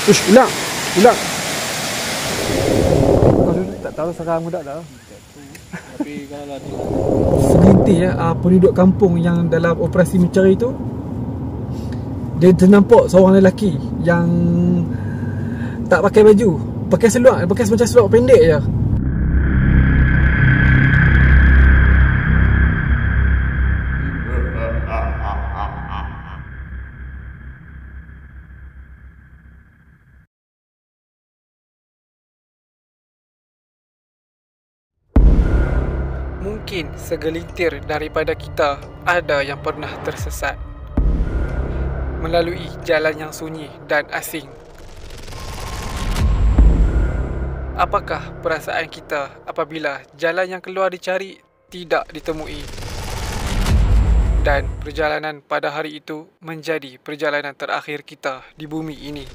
Ush, ulang. Ulang. Kau dulu tak tahu sekarang muda tak tahu. Tapi kalau lah Segelintir penduduk kampung yang dalam operasi mencari tu, dia ternampak seorang lelaki yang tak pakai baju, pakai seluar, pakai macam seluar pendek je. Mungkin segelintir daripada kita ada yang pernah tersesat melalui jalan yang sunyi dan asing. Apakah perasaan kita apabila jalan yang keluar dicari tidak ditemui dan perjalanan pada hari itu menjadi perjalanan terakhir kita di bumi ini?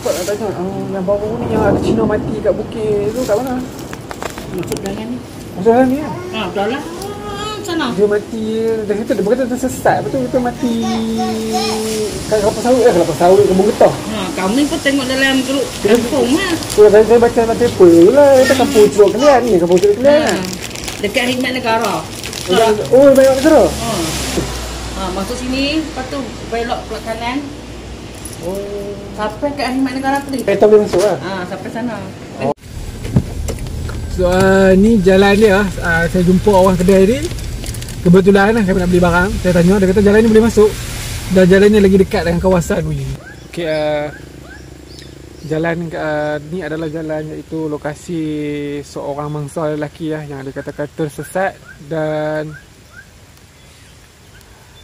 Cepat nak tanya, yang baru ni yang ada Cina mati kat bukit tu kat mana? Masuk dalam ni. Masuk dalam ni kan? Dalam sana. Dia mati, dah kata, dia berkata tersesat. Betul kita mati kat kelapa sawit, kebun getah. Kami pun tengok dalam grup kampung lah. Saya baca paper je lah. Kita kampung Curug Kelian ni, kampung Curug Kelian kan? Dekat Khidmat Negara. Oh, banyak negara? Masuk sini, lepas tu belok ke kanan. Oh. Sampai kat Khidmat Negara tu. Kereta boleh masuk lah? Sampai sana. So ni jalan dia. Saya jumpa orang kedai ni. Kebetulan kami nak beli barang. Saya tanya, dia kata jalan ni boleh masuk. Dan jalannya lagi dekat dengan kawasan ni. Okay, jalan ni adalah jalan iaitu lokasi seorang mangsa lelaki yang dikatakan tersesat dan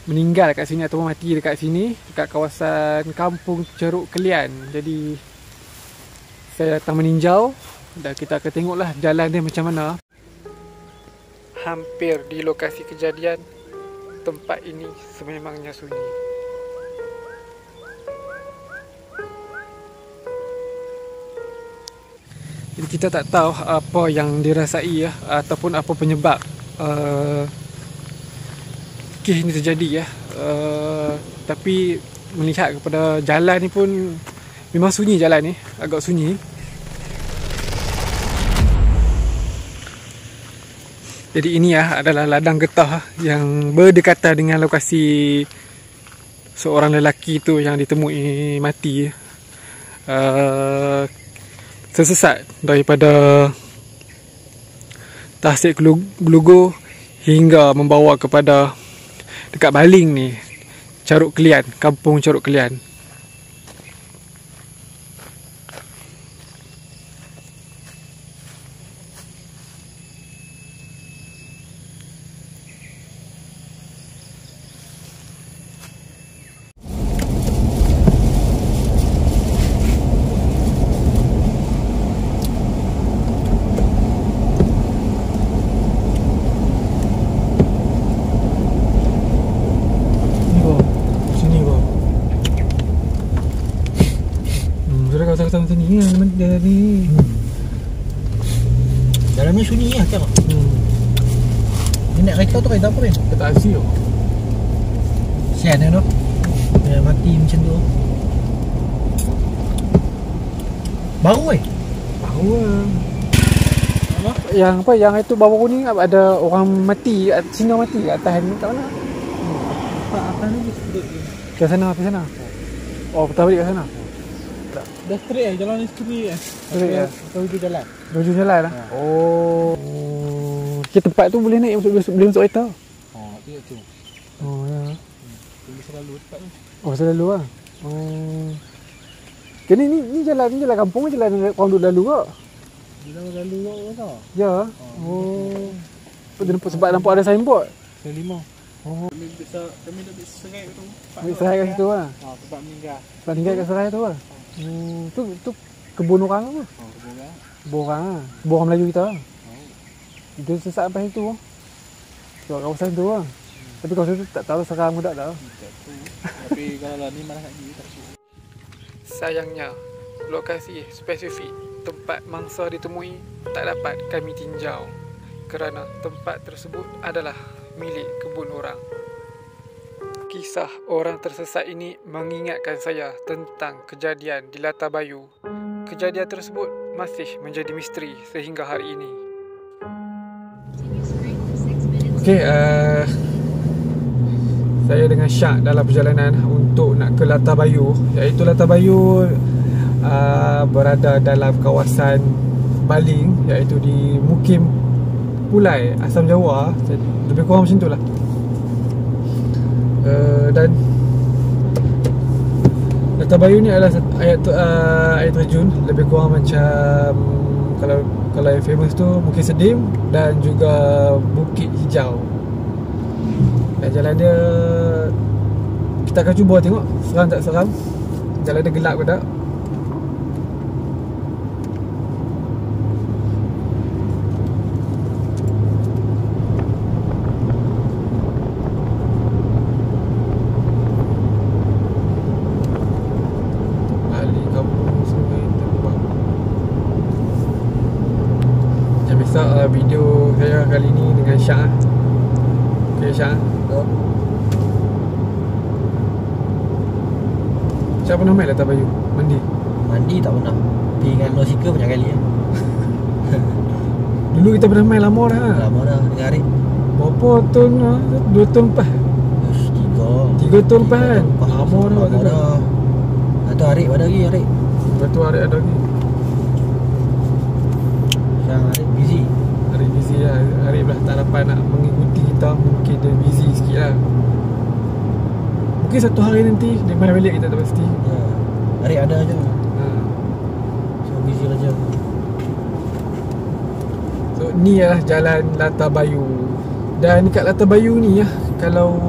meninggal kat sini ataupun mati dekat sini, dekat kawasan kampung Ceruk Kelian. Jadi saya datang meninjau dan kita akan tengoklah jalan dia macam mana. Hampir di lokasi kejadian, tempat ini sememangnya sunyi. Jadi kita tak tahu apa yang dirasai ataupun apa penyebab kes ini terjadi tapi melihat kepada jalan ni pun memang sunyi, jalan ni agak sunyi. Jadi ini adalah ladang getah yang berdekatan dengan lokasi seorang lelaki tu yang ditemui mati, tersesat daripada Tasik Gelugur hingga membawa kepada dekat Baling ni, Ceruk Kelian, kampung Ceruk Kelian. Kawasan macam ni dia ni. dalamnya sunyi lah tengok. Dia naik kereta tu kereta apa kan? Kereta IC tu. Sian lah tu. Dia mati macam tu. Baru Baru lah. Yang itu baru ni ada orang mati, Cina mati kat atas ni kat mana? Apa ni dia sedut dia. Ke sana, ke sana. Oh, putar balik ke sana. Dah straight jalan ni straight Straight Atau hujung jalan. Hujung jalan lah. Oh. Okay, tempat tu boleh naik boleh masuk kereta. Dia tu. Oh ya. Boleh selalu tempat tu. Oh, selalu lah. Oh. Okay, ni jalan kampung ke jalan orang duduk lalu ke? Jalan lalu ke tau? Ya. Oh. Sebab nampak ada signboard. Saya 5. Oh. Kami dah ambil serai tu. Ambil serai kat situ lah. Tempat meninggal. Tempat meninggal kat serai tu lah. Tu kebun orang apa? Kebun orang. Kebun orang lah. Kebun orang Melayu kita lah. Itu sesat sampai situ. So kawasan tu lah. Tapi kawasan tu tak tahu seram ke tak tahu. Tapi kalau lah ni malah nak pergi tak tahu. Sayangnya, lokasi spesifik tempat mangsa ditemui tak dapat kami tinjau kerana tempat tersebut adalah milik kebun orang. Kisah orang tersesat ini mengingatkan saya tentang kejadian di Latabayu. Kejadian tersebut masih menjadi misteri sehingga hari ini. Okey, saya dengan Syak dalam perjalanan untuk nak ke Latabayu, iaitu Latabayu berada dalam kawasan Baling, iaitu di Mukim Pulai, Asam Jawa. Lebih kurang macam tu lah. Dan Latabayu ni adalah air terjun, lebih kurang macam kalau yang famous tu Bukit Sedim dan juga Bukit Hijau. Dan jalan dia kita akan cuba tengok seram tak seram. Jalan dia gelap ke tak. Video saya kali ni dengan Syak. Okay Syak. Syak pernah main Latabayu? Mandi? Mandi tak pernah. Pergi dengan motosikal banyak kali. Dulu kita pernah main lama dah. Lama dah dengan Arif. Berapa tahun? 2 tahun lepas? 3 tahun lepas kan? Lama dah. Atau Arif ada lagi Arif. Lepas tu Arif ada lagi. Yang Arif busy. Arif busy lah. Arif lah tak dapat nak mengikuti kita. Mungkin dia busy sikit lah. Mungkin satu hari nanti dia main balik, kita tak pasti. Ya. Arif ada je. So busy kerja. So ni lah jalan Latabayu. Dan dekat Latabayu ni lah, kalau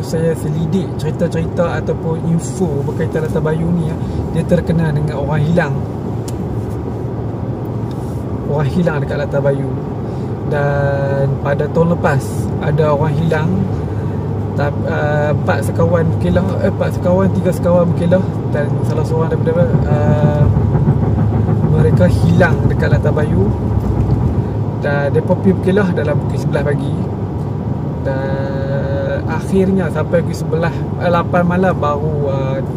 saya selidik cerita-cerita ataupun info berkaitan Latabayu ni lah, dia terkenal dengan orang hilang. Orang hilang dekat Latabayu. Dan pada tahun lepas ada orang hilang. 4 sekawan berkelah, 3 sekawan berkelah. Dan salah seorang daripada mereka hilang dekat Latabayu. Dan mereka pergi berkelah dalam pukul 11 pagi. Dan akhirnya sampai pukul 8 malam baru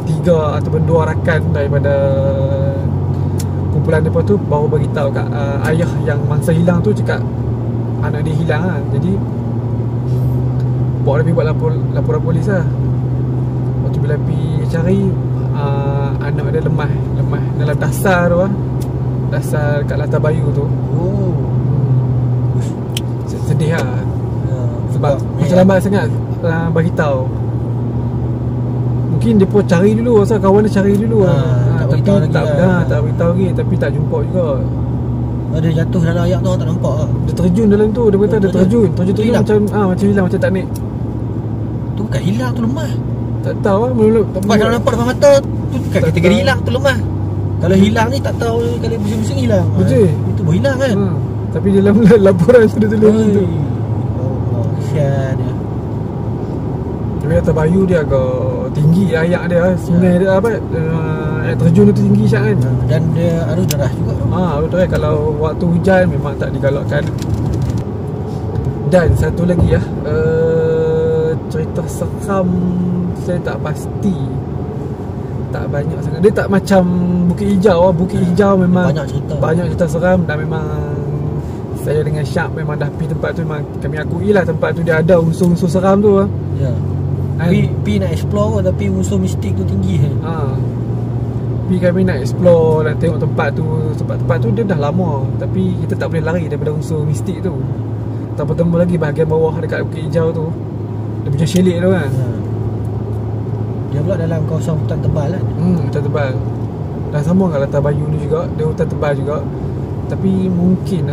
3 ataupun 2 rakan daripada kumpulan mereka tu baru beritahu kat ayah yang mangsa hilang tu, cakap anak dia hilang lah. Jadi bawa dia pergi buat laporan polis lah. Waktu bila pergi cari, anak dia lemah dalam dasar tu lah. Dasar kat Latabayu tu. Sedih lah. Sebab macam lambat sangat beritahu. Mungkin dia pun cari dulu, rasa kawan dia cari dulu tapi tak beritahu lagi. Tapi tak jumpa juga. Dia jatuh dalam ayak tu tak nampak lah. Dia terjun dalam tu. Dia kata dia terjun macam hilang, macam tak naik. Tu bukan hilang, tu lemah. Tak tahu lah. Sebab kalau nampak depan mata tu bukan kategori hilang, tu lemah. Kalau hilang ni tak tahu kalau pusing-pusing hilang. Betul. Itu baru hilang kan. Tapi dalam laporan tu dia tulis macam tu. Allah, kesian dia. Tapi Latabayu dia agak tinggi ayak dia. Sungai dia apa, air terjun tu tinggi Syak kan. Dan dia arus deras juga tu. Betul kan. Kalau waktu hujan memang tak digalakkan. Dan satu lagi cerita seram saya tak pasti. Tak banyak sangat. Dia tak macam Bukit Hijau. Bukit Hijau memang banyak cerita seram. Dan memang saya dengan Syak memang dah pergi tempat tu. Memang kami akui lah tempat tu dia ada unsur-unsur seram tu. Ya. Pergi nak explore tapi unsur mistik tu tinggi. Pergi kami nak explore, nak tengok tempat tu. Tempat tu dia dah lama, tapi kita tak boleh lari daripada unsur mistik tu. Tak bertemu lagi bahagian bawah dekat Bukit Hijau tu. Dia punya syelik tu kan. Dia pula dalam kawasan hutan tebal kan. Hutan tebal. Dan sama dengan Latabayu ni juga, dia hutan tebal juga. Tapi mungkin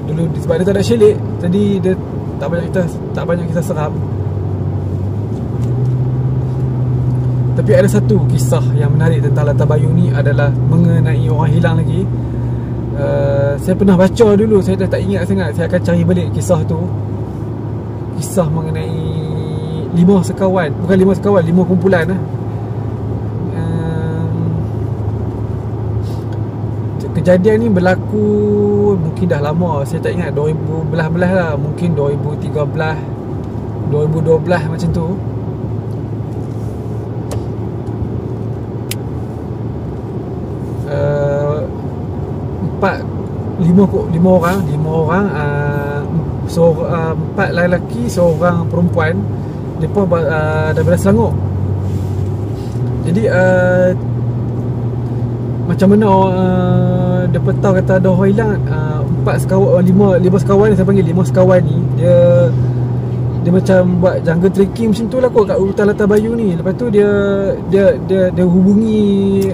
dulu sebab dia tak ada syelik, jadi dia tak banyak kita seram. Tapi ada satu kisah yang menarik tentang Latabayu ni adalah mengenai orang hilang lagi. Saya pernah baca dulu, saya dah tak ingat sangat. Saya akan cari balik kisah tu. Kisah mengenai 5 sekawan, bukan 5 sekawan, 5 kumpulan lah. Kejadian ni berlaku mungkin dah lama, saya tak ingat, 2000 belah-belah lah, mungkin 2013, 2012 macam tu. Lima orang, 4 lelaki, seorang perempuan. Mereka daripada Selangor. Jadi macam mana mereka tahu kata ada orang hilang. 5 sekawan, saya panggil 5 sekawan ni, dia macam buat jungle trekking macam tu lah kot kat hutan Latar Bayu ni. Lepas tu dia hubungi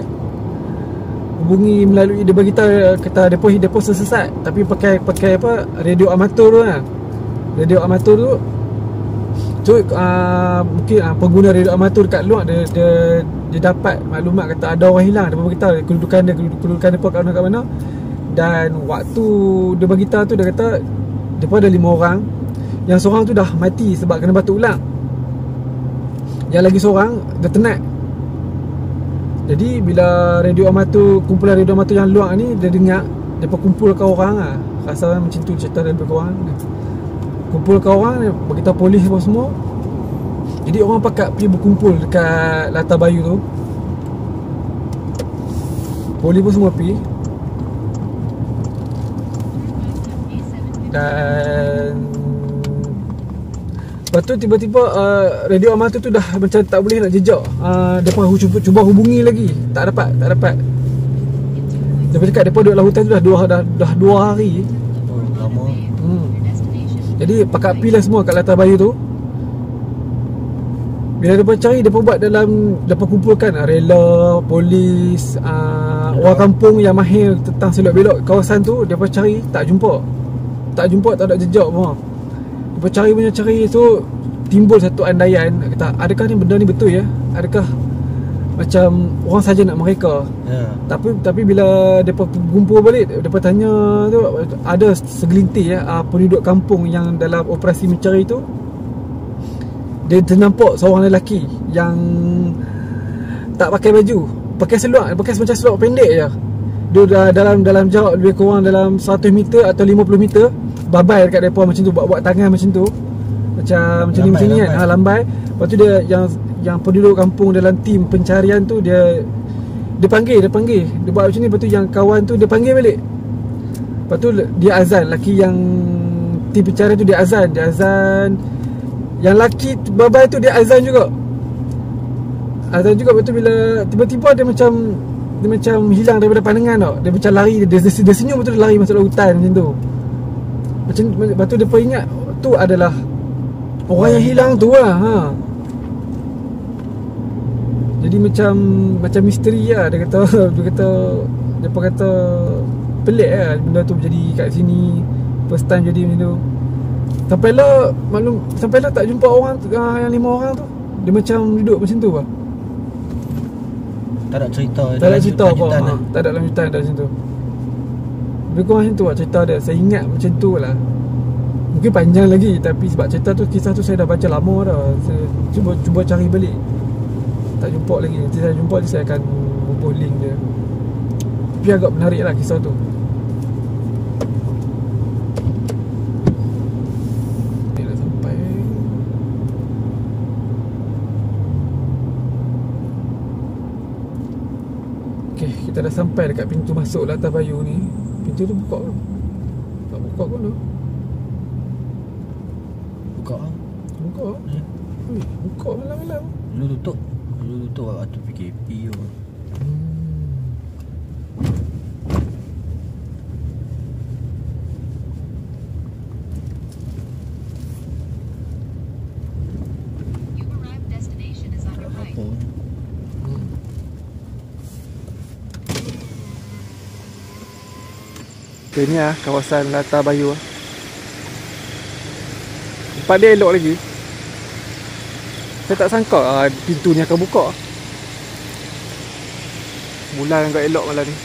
melalui, dia beritahu kata depa sesat, tapi pakai apa, radio amatur tu lah. Radio amatur tu, so mungkin pengguna radio amatur kat luar dia dapat maklumat kata ada orang hilang. Dia beritahu kedudukan depa kat mana. Dan waktu dia beritahu tu, dia kata depa ada 5 orang. Yang seorang tu dah mati sebab kena batu ulang. Yang lagi seorang dia tenat. Jadi bila kumpulan radio amatur yang luar ni, dia dengar, depa kumpulkan orang lah. Rasa macam tu cerita daripada orang. Kumpulkan orang, dia beritahu polis apa semua. Jadi orang pakat pergi berkumpul dekat Latar Bayu tu. Polis pun semua pergi. Dan lepas tu tiba-tiba radio amatur tu dah macam tak boleh nak jejak. Depa cuba hubungi lagi, tak dapat. Depa cakap depa duduk dalam hutan tu dah 2 hari. Lama. Jadi pakat pi lah semua kat Latar Bayu tu. Bila depa cari, depa buat depa kumpulkan rela, polis, orang kampung yang mahir tentang selok belok kawasan tu. Depa cari, tak jumpa, tak ada jejak pun. Depa cari tu, timbul satu andaian, kata adakah ni benda ni betul ya? Adakah macam orang saja nak mereka? Tapi bila depa kumpul balik, depa tanya tu, ada segelintir penduduk kampung yang dalam operasi mencari tu, dia ternampak seorang lelaki yang tak pakai baju, pakai macam seluar pendek je. Dia dalam jarak lebih kurang dalam 100 meter atau 50 meter, babai dekat depa macam tu, buat tangan macam tu, macam ni kan, lambai. Lepas tu dia yang penduduk kampung dalam tim pencarian tu, dia panggil, dia buat macam ni. Lepas tu yang kawan tu dia panggil balik. Lepas tu dia azan, lelaki yang tim pencarian tu dia azan. Yang lelaki babai tu dia azan juga. Lepas tu bila tiba-tiba dia macam hilang daripada pandangan tau. Dia macam lari, dia senyum, betul dia lari masuk dalam hutan macam tu. Lepas tu dia ingat tu adalah orang yang hilang tu lah. Jadi macam misteri lah. Dia kata pelik lah benda tu jadi kat sini. First time jadi macam tu. Sampailah tak jumpa orang yang 5 orang tu. Dia macam duduk macam tu lah. Tak ada cerita apa. Tak ada lanjutan dah macam tu. Lebih kurang macam tu lah cerita dia. Saya ingat macam tu lah. Mungkin panjang lagi, tapi sebab kisah tu saya dah baca lama dah. Saya cuba cari balik, tak jumpa lagi. Nanti saya jumpa, saya akan bubuh link dia. Tapi agak menarik lah kisah tu. Dah sampai. Okay, kita dah sampai dekat pintu masuk Latar Bayu ni. Pintu tu buka ke? Tak buka pun tu. Buka. Buka malam-malam. Dulu tutup waktu PKP tu. Okay, ni lah kawasan Latar Bayu. Tempat dia elok lagi. Saya tak sangka pintu ni akan buka. Bulan agak elok malam ni.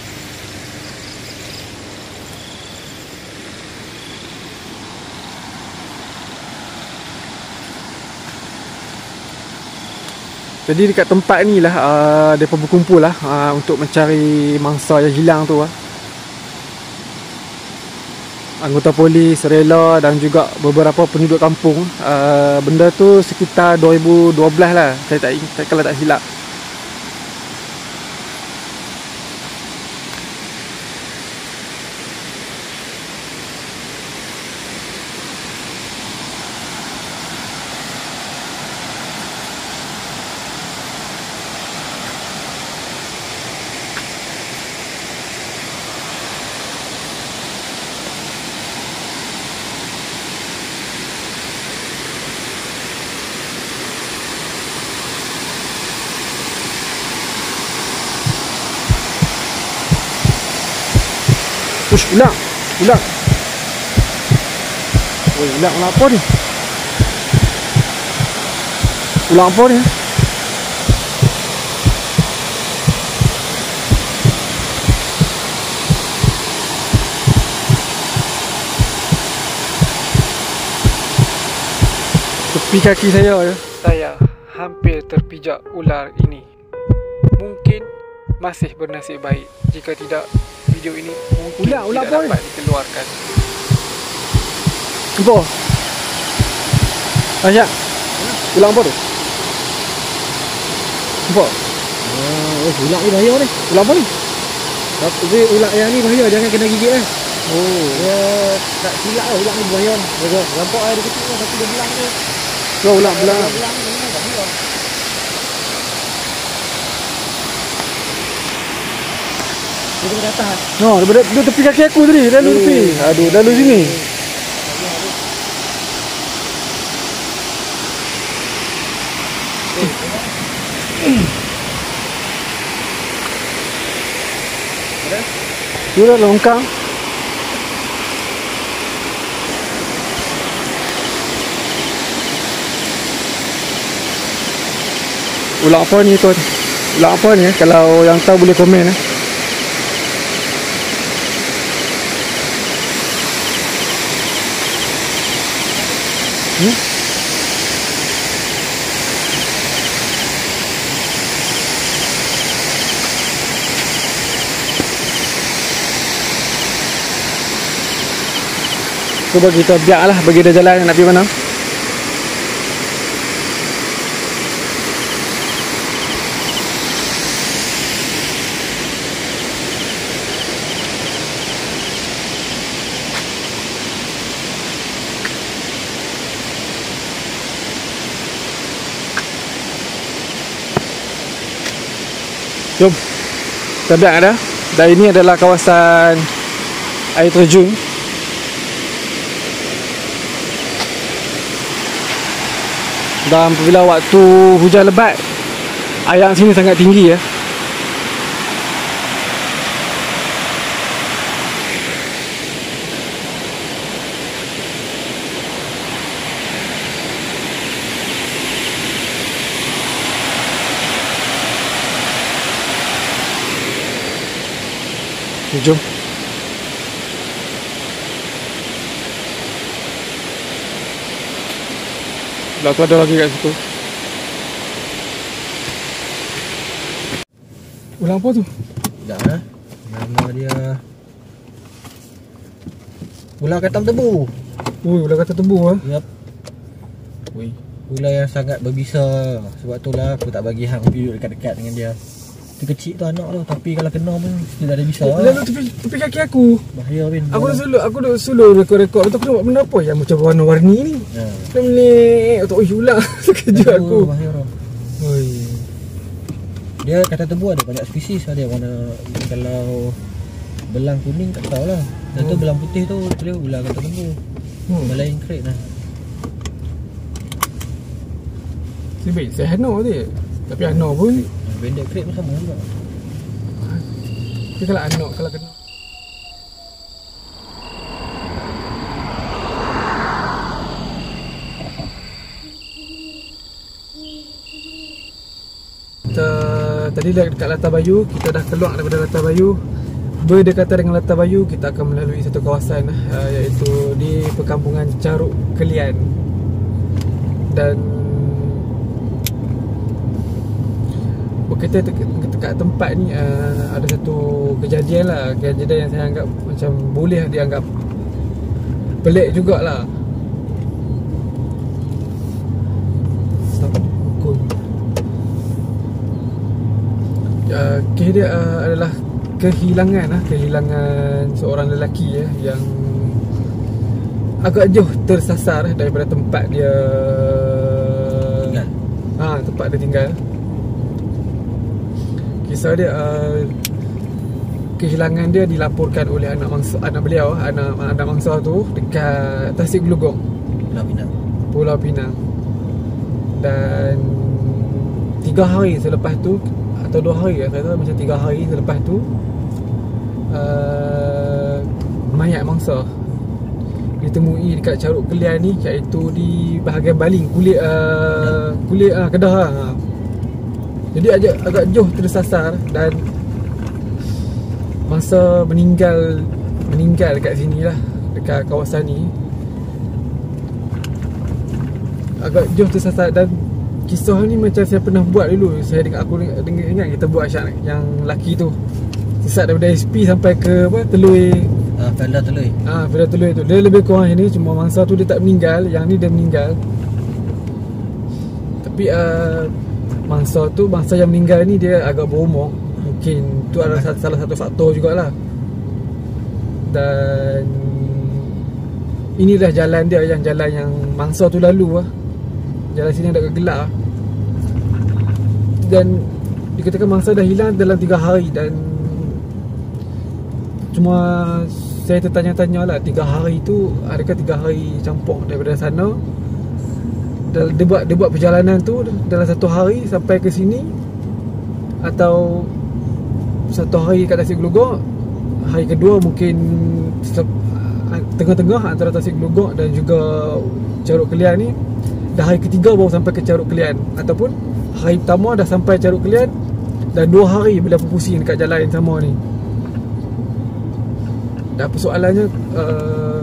Jadi dekat tempat ni lah mereka berkumpul lah untuk mencari mangsa yang hilang tu lah. Anggota polis, rela dan juga beberapa penduduk kampung. Benda tu sekitar 2012 lah, saya tak ingat, kalau tak silap. Ush, ulang. Oi, ulang apa ni? Ulang apa ni? Tepi kaki saya hampir terpijak ular ini. Mungkin masih bernasib baik. Jika tidak, video ini mungkin tidak dapat dikeluarkan. Apa? Ayah, ulang apa tu? Apa? Ular ni bahaya ni. Ulang apa ni? Tapi ular yang ni bahaya, jangan kena gigit lah. Oh, Dia tak silap lah, ular ni bahaya. Nampak air kecil lah, tapi dia belang tu. so ulang belang. Belang ni memang tak bahaya. Dia kena atas. No, dia tepi kaki aku tadi, lalu tepi. Aduh, lalu sini. Sudah longkang. Ulang apa ni tuan? Ulang apa ni? Kalau yang tahu boleh komen. So bagi kita biar lah, bagi dia jalan nak pergi mana. Jom, kita biar ada. Dan ini adalah kawasan air terjun. Dan apabila waktu hujan lebat, air sini sangat tinggi ya. Jom. Dah tu ada lagi kat situ. Ulang apa tu? Sekejap lah. Nama dia ular katam tebu. Ui, ular kata tebu ah. Yap. Ui. Ular yang sangat berbisa. Sebab tu lah aku tak bagi hang duduk dekat-dekat dengan dia. Dia kecil tu anak tu, tapi kalau kena pun dia dah ada bisa. Lalu tepi kaki aku. Bahaya Bin. Aku dah suluh rekod-rekod. Lepas tu aku nampak benda apa yang macam warna-warni ni. Dia melek. Aku tak ulang. Sekejap aku. Bahaya tu. Oi. Dia kata tebu ada banyak spesies. Ada warna, kalau belang kuning tak tahulah. Dan tu belang putih tu dia ular kata tebu. Malayan crate lah. Sibik, saya Hano dia. Tapi Hano pun Bandit crate pun sama juga. dia kalau Hano, kalau kena kita tadi dekat Latar Bayu, kita dah keluar daripada Latar Bayu. Berdekatan dengan Latar Bayu, kita akan melalui satu kawasan iaitu di perkampungan Caruk Kelian. Dan kita dekat tempat ni ada satu kejadian lah. Kejadian yang saya anggap macam boleh dianggap pelik jugalah. Kes dia adalah kehilangan seorang lelaki yang agak jauh tersasar daripada tempat dia tinggal. Tempat dia tinggal. Kisah dia kehilangan dia dilaporkan oleh anak mangsa tu dekat Tasik Gelugong, Pulau Pinang. Dan 3 hari selepas tu, atau 2 hari saya tahu, macam 3 hari selepas tu mayat mangsa ditemui dekat Caruk Kelian ni, iaitu di bahagian baling kulit Kedah lah. Jadi agak jauh tersasar dan masa meninggal dekat sini lah, dekat kawasan ni agak jauh tersasar. Dan kisah ni macam saya pernah buat dulu. Aku ingat kita buat Syak, yang lelaki tu sesat daripada SP sampai ke Telui, Felda Telui. Felda Telui tu. Dia lebih kurang ini, cuma mangsa tu dia tak meninggal, yang ni dia meninggal. Tapi mangsa yang meninggal ni dia agak berumur. Mungkin tu adalah salah satu faktor jugalah. Dan inilah jalan dia, jalan yang mangsa tu lalu lah. Jalan sini agak gelap. Dan dikatakan mangsa dah hilang dalam 3 hari. Dan cuma saya tertanya-tanya lah, 3 hari tu adakah 3 hari campur daripada sana, dia buat perjalanan tu dalam 1 hari sampai ke sini, atau 1 hari kat Tasik Gelugong, hari kedua mungkin tengah-tengah antara Tasik Gelugong dan juga Caruk Kelian ni, dah hari ketiga baru sampai ke Caruk Kelian, ataupun hari pertama dah sampai Caruk Kelian dan 2 hari bila pusing dekat jalan yang sama ni. Dan persoalannya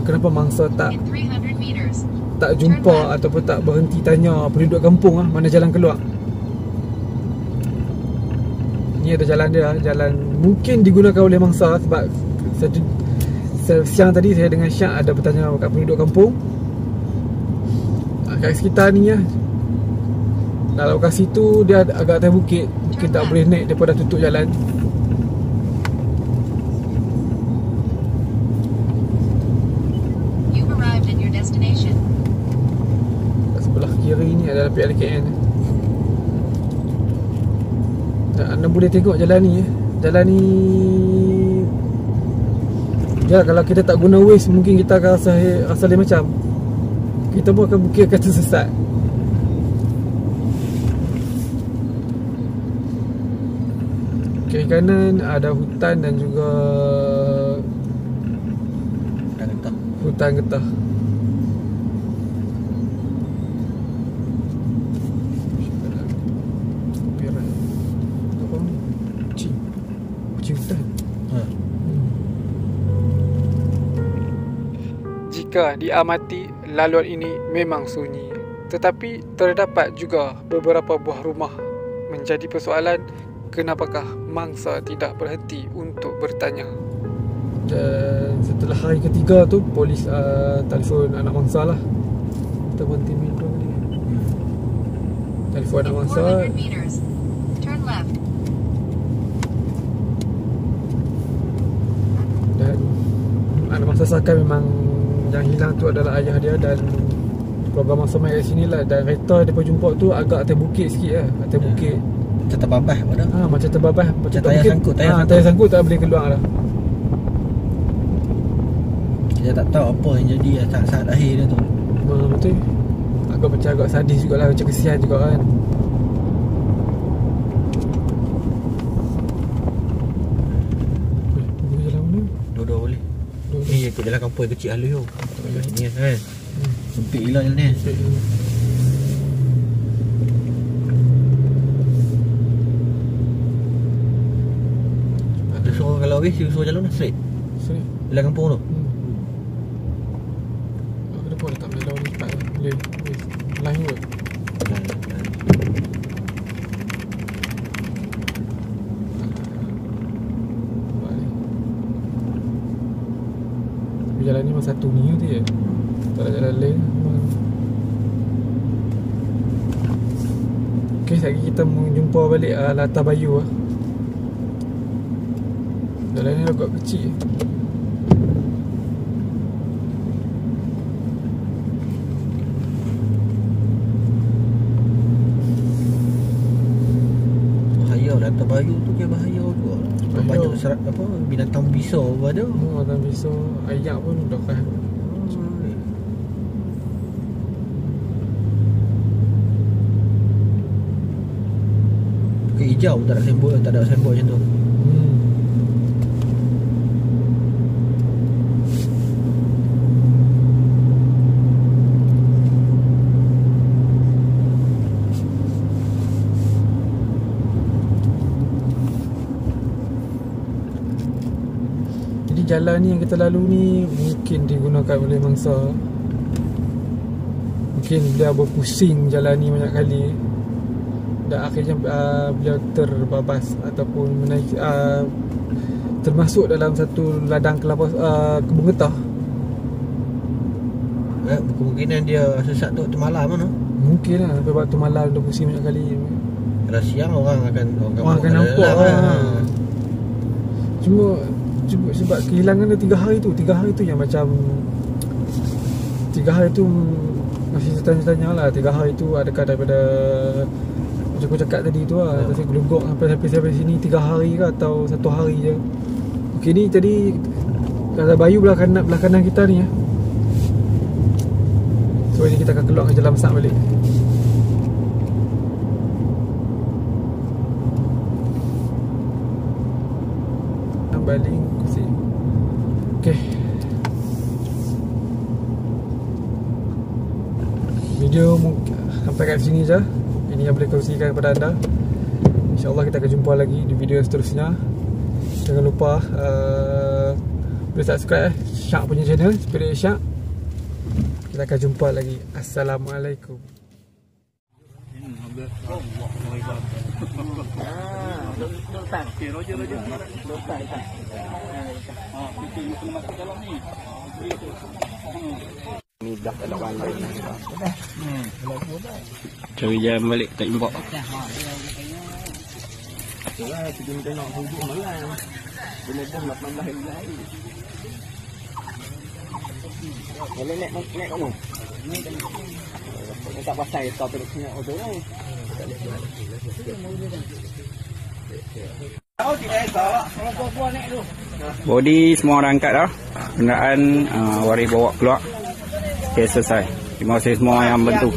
kenapa mangsa tak jumpa ataupun tak berhenti tanya penduduk kampung mana jalan keluar. Ni ada jalan dia, jalan mungkin digunakan oleh mangsa. Sebab siang tadi saya dengan Syak ada bertanya kat penduduk kampung kat sekitar ni dalam lokasi tu dia agak atas bukit, mungkin tak boleh naik, dia pun dah tutup jalan. Sebelah kiri ni adalah PLKN. Dan anda boleh tengok jalan ni. Jalan ni kalau kita tak guna Waze, mungkin kita akan rasa lain macam. Kita pun mungkin akan tersesat. Kiri kanan ada hutan dan juga hutan getah. Kucing hutan. Jika diamati, laluan ini memang sunyi, tetapi terdapat juga beberapa buah rumah. Menjadi persoalan, kenapakah mangsa tidak berhenti untuk bertanya? Dan setelah hari ketiga tu, polis telefon anak mangsa lah. Kita berhenti minum ni. Telefon anak mangsa. Dan anak mangsa sangka memang yang hilang tu adalah ayah dia dan keluarga mangsa mai kat sini lah. Dan kereta dia jumpa tu agak atas bukit sikit lah. Atas bukit. Macam terbabas pada. Macam terbabas. Macam tayar sangkut. Tayar sangkut tak boleh keluar lah. Kita tak tahu apa yang jadi saat akhir dia tu. Betul. Agak sadis jugalah, macam kesian juga kan. Boleh jalan mana? Dua-dua boleh. Ni ikut jalan kampung kecil halus tu. Ni kan. Sempit gila jalan ni. So kalau habis you suruh jalan straight. Jalan kampung tu. Aku depan tak boleh lawan cepat lah. Boleh. Line road. jalan ni memang satu ni je. Tak ada jalan lain. Okay, sekejap lagi kita menjumpa balik Latar Bayu lah. Jalan ni agak kecil. Bahaya Latar Bayu tu dia bahaya tu. Banyak serat apa binatang bisa apa ada. Binatang bisa, ayak pun dah kan. Bukit hijau tak ada signboard, tak ada signboard macam tu. Jadi jalan ni yang kita lalu ni mungkin digunakan oleh mangsa. Mungkin dia berpusing jalan ni banyak kali. Dan akhirnya beliau terbabas ataupun menaik, termasuk dalam satu ladang kelapa, kebun getah. Kemungkinan dia sesat tu waktu malam mana? Mungkin lah sampai waktu malam dia pusing banyak kali. Kalau siang orang akan nampak lah. Cuma sebab kehilangan dia 3 hari tu. 3 hari tu yang macam 3 hari tu masih tanya-tanya lah. 3 hari tu adakah daripada macam aku cakap tadi tu lah, saya gelugok sampai sini 3 hari ke atau 1 hari je. Okey, ni tadi Latar Bayu belah kanan kita ni ya. So ini kita akan keluar ke Jalan Besar balik. Baling kursi. Okey. Video sampai kat sini je. Ini yang boleh kongsikan kepada anda. InsyaAllah kita akan jumpa lagi di video seterusnya. Jangan lupa boleh subscribe Syak punya channel, Spirit Syak. Kita akan jumpa lagi. Assalamualaikum. Cari jalan balik tak jumpa. Itulah kita tengok hujung malam. Bila dah 18 hari lagi. Kalau naik kamu. Ni tak pasal stop terus punya auto ni. Body semua orang angkat dah. Kenderaan waris bawa keluar. Okay, selesai. Terima kasih semua yang bantu.